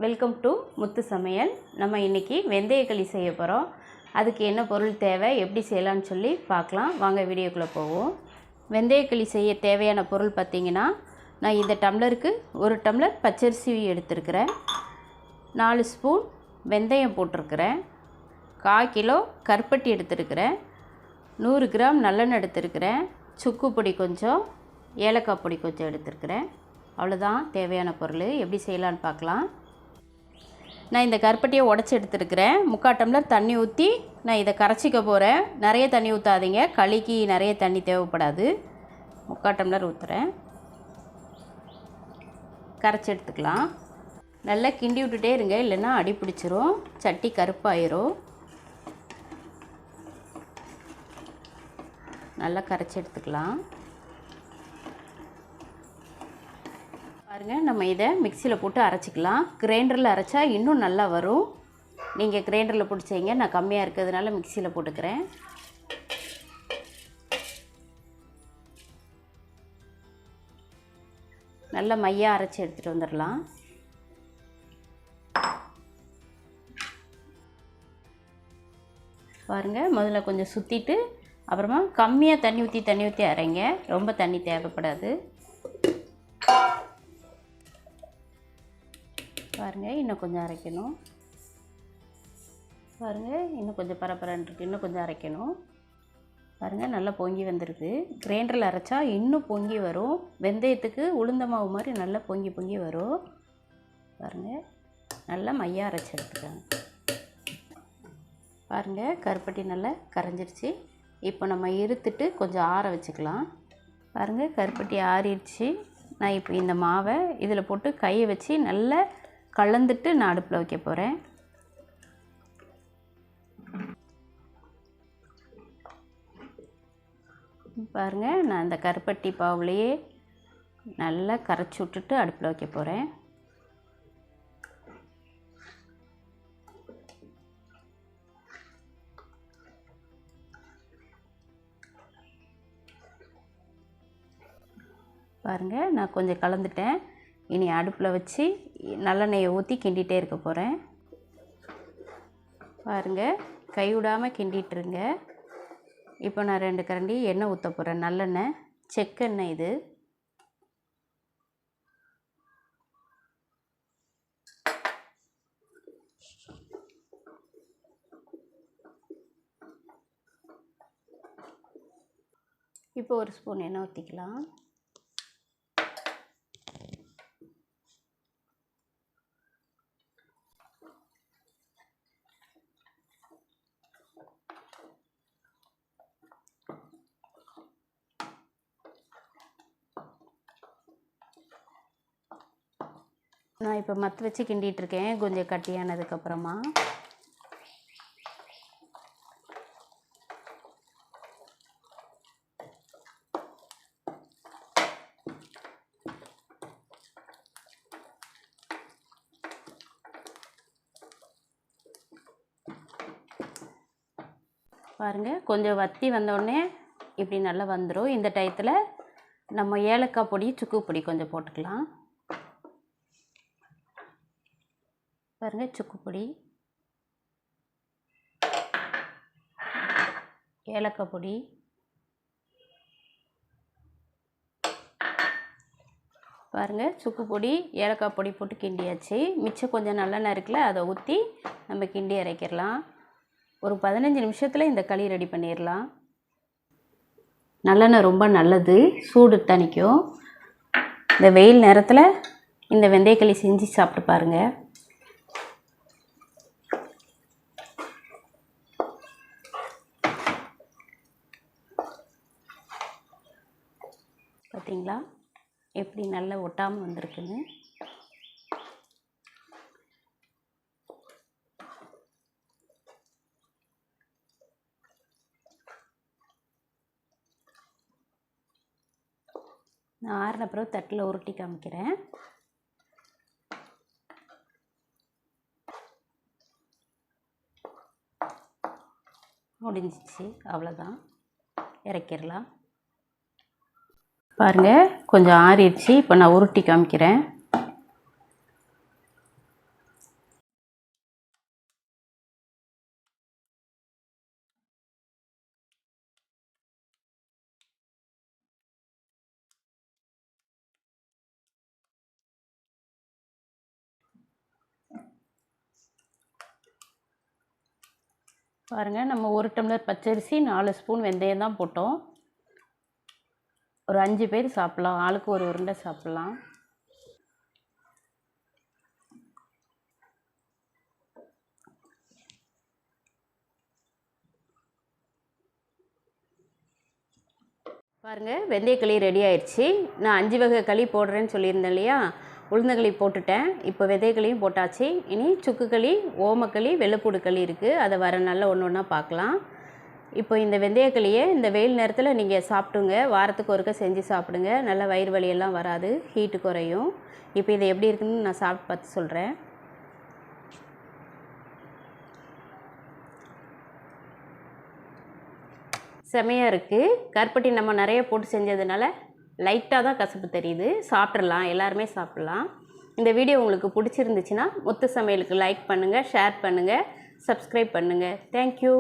Welcome to முத்து சமையல். நம்ம இன்றைக்கி வெந்தயக்களி செய்ய போகிறோம். அதுக்கு என்ன பொருள் தேவை, எப்படி செய்யலான்னு சொல்லி பார்க்கலாம். வாங்க வீடியோக்குள்ளே போவோம். வெந்தயக்களி செய்ய தேவையான பொருள் பார்த்திங்கன்னா, நான் இந்த டம்ளருக்கு 1 டம்ளர் பச்சரிசி எடுத்துருக்கிறேன், 4 ஸ்பூன் வெந்தயம் போட்டிருக்கிறேன், 1/4 கிலோ கருப்பட்டி எடுத்துருக்கிறேன், 100 கிராம் நல்லெண்ணெய் எடுத்துருக்கிறேன், சுக்கு பொடி கொஞ்சம், ஏலக்காய் பொடி கொஞ்சம் எடுத்துருக்கிறேன். அவ்வளோதான் தேவையான பொருள். எப்படி செய்யலான்னு பார்க்கலாம். நான் இந்த கருப்பட்டியை உடச்சி எடுத்துருக்கிறேன். 3/4 டம்ளர் தண்ணி ஊற்றி நான் இதை கரைச்சிக்க போகிறேன். நிறைய தண்ணி ஊற்றாதீங்க, களிக்கு நிறைய தண்ணி தேவைப்படாது. 3/4 டம்ளர் ஊற்றுறேன். கரைச்சி எடுத்துக்கலாம். நல்லா கிண்டி விட்டுட்டே இருங்க, இல்லைன்னா அடி பிடிச்சிரும், சட்டி கருப்பாயிரும். நல்லா கரைச்சி எடுத்துக்கலாம். பாருங்கள், நம்ம இதை மிக்சியில் போட்டு அரைச்சிக்கலாம். கிரைண்டரில் அரைச்சா இன்னும் நல்லா வரும். நீங்கள் கிரைண்டரில் போட்டு செய்யுங்க, நான் கம்மியாக இருக்கிறதுனால மிக்சியில் போட்டுக்கிறேன். நல்லா மையாக அரைச்சி எடுத்துகிட்டு வந்துடலாம். பாருங்கள், முதல்ல கொஞ்சம் சுற்றிட்டு அப்புறமா கம்மியாக தண்ணி ஊற்றி அரைங்க. ரொம்ப தண்ணி தேவைப்படாது. பாருங்கள், இன்னும் கொஞ்சம் அரைக்கணும். பாருங்கள், இன்னும் கொஞ்சம் பரபரன்னு இருக்குது, இன்னும் கொஞ்சம் அரைக்கணும். பாருங்கள், நல்லா பொங்கி வந்திருக்கு. கிரைண்டரில் அரைச்சா இன்னும் பொங்கி வரும். வெந்தயத்துக்கு உளுந்த மாவு மாதிரி நல்லா பொங்கி வரும். பாருங்கள், நல்லா மையாக அரைச்சி எடுத்துக்காங்க. பாருங்கள், கருப்பட்டி நல்லா கரைஞ்சிருச்சு. இப்போ நம்ம இருத்துட்டு கொஞ்சம் ஆற வச்சுக்கலாம். பாருங்கள், கருப்பட்டி ஆறிடுச்சு. நான் இப்போ இந்த மாவை இதில் போட்டு கையை வச்சு நல்லா கலந்துட்டு நான் அடுப்பில் வைக்க போகிறேன். பாருங்கள், நான் இந்த கருப்பட்டி பாவுலையே நல்லா கரைச்சி விட்டுட்டு அடுப்பில் வைக்க போகிறேன். பாருங்கள், நான் கொஞ்சம் கலந்துட்டேன். இனி அடுப்பில் வச்சு நல்லெண்ணெயை ஊற்றி கிண்டிகிட்டே இருக்க போகிறேன். பாருங்கள், கைவிடாமல் கிண்டிகிட்ருங்க. இப்போ நான் 2 கரண்டி எண்ணெய் ஊற்ற போகிறேன். நல்லெண்ணெய், செக்கெண்ணெய் இது. இப்போ 1 ஸ்பூன் எண்ணெய் ஊற்றிக்கலாம். நான் இப்போ மத்து வச்சு கிண்டிகிட்ருக்கேன், கொஞ்சம் கட்டியானதுக்கப்புறமா. பாருங்கள், கொஞ்சம் வத்தி வந்தோடனே இப்படி நல்லா வந்துடும். இந்த டயத்தில் நம்ம ஏலக்காய் பொடி, சுக்கு பொடி கொஞ்சம் போட்டுக்கலாம். பாருங்கள், சுக்கு பொடி, ஏலக்காய் பொடி, பாருங்கள், சுக்கு பொடி, ஏலக்காய் பொடி போட்டு கிண்டியாச்சு. மிச்சம் கொஞ்சம் நல்லெண்ணெய் இருக்குல்ல, அதை ஊற்றி நம்ம கிண்டி அரைக்கிடலாம். ஒரு 15 நிமிஷத்தில் இந்த களி ரெடி பண்ணிடலாம். நல்லெண்ணெய் ரொம்ப நல்லது, சூடு தணிக்கும். இந்த வெயில் நேரத்தில் இந்த வெந்தயக்களி செஞ்சு சாப்பிட்டு பாருங்கள். பார்த்தீங்களா எப்படி நல்லா ஒட்டாமல் வந்திருக்குன்னு. நான் ஆறின பிறகு தட்டில் உருட்டி காமிக்கிறேன். முடிஞ்சிச்சு, அவ்வளோதான், இறக்கிடலாம். பாருங்கள், கொஞ்சம் ஆறிடுச்சு. இப்போ நான் உருட்டி காமிக்கிறேன். பாருங்கள், நம்ம 1 டம்ளர் பச்சரிசி 4 ஸ்பூன் வெந்தயம் தான் போட்டோம். ஒரு 5 பேர் சாப்பிட்லாம். ஆளுக்கு ஒரு உருண்டை சாப்பிட்லாம். பாருங்கள், வெந்தயக்களி ரெடி ஆயிடுச்சு. நான் 5 வகை களி போடுறேன்னு சொல்லியிருந்தேன் இல்லையா, உளுந்தங்களி போட்டுட்டேன். இப்போ வெந்தயக்களியும் போட்டாச்சு. இனி சுக்குக்களி, ஓமக்களி, வெள்ளைப்பூடு களி இருக்குது. அதை வர நாளில் ஒன்று ஒன்றா பார்க்கலாம். இப்போ இந்த வெந்தயக்களியை இந்த வெயில் நேரத்தில் நீங்கள் சாப்பிட்டுங்க. வாரத்துக்கு ஒருக்க செஞ்சு சாப்பிடுங்க. நல்லா வயிறு வலியெல்லாம் வராது, ஹீட்டு குறையும். இப்போ இதை எப்படி இருக்குன்னு நான் சாப்பிட்டு பார்த்து சொல்கிறேன். செமையாக இருக்குது. கருப்பட்டி நம்ம நிறைய போட்டு செஞ்சதுனால லைட்டாக தான் கசப்பு தெரியுது. சாப்பிட்றலாம், எல்லாருமே சாப்பிட்லாம். இந்த வீடியோ உங்களுக்கு பிடிச்சிருந்துச்சுன்னா முத்து சமையலுக்கு லைக் பண்ணுங்கள், ஷேர் பண்ணுங்கள், சப்ஸ்கிரைப் பண்ணுங்கள். தேங்க்யூ.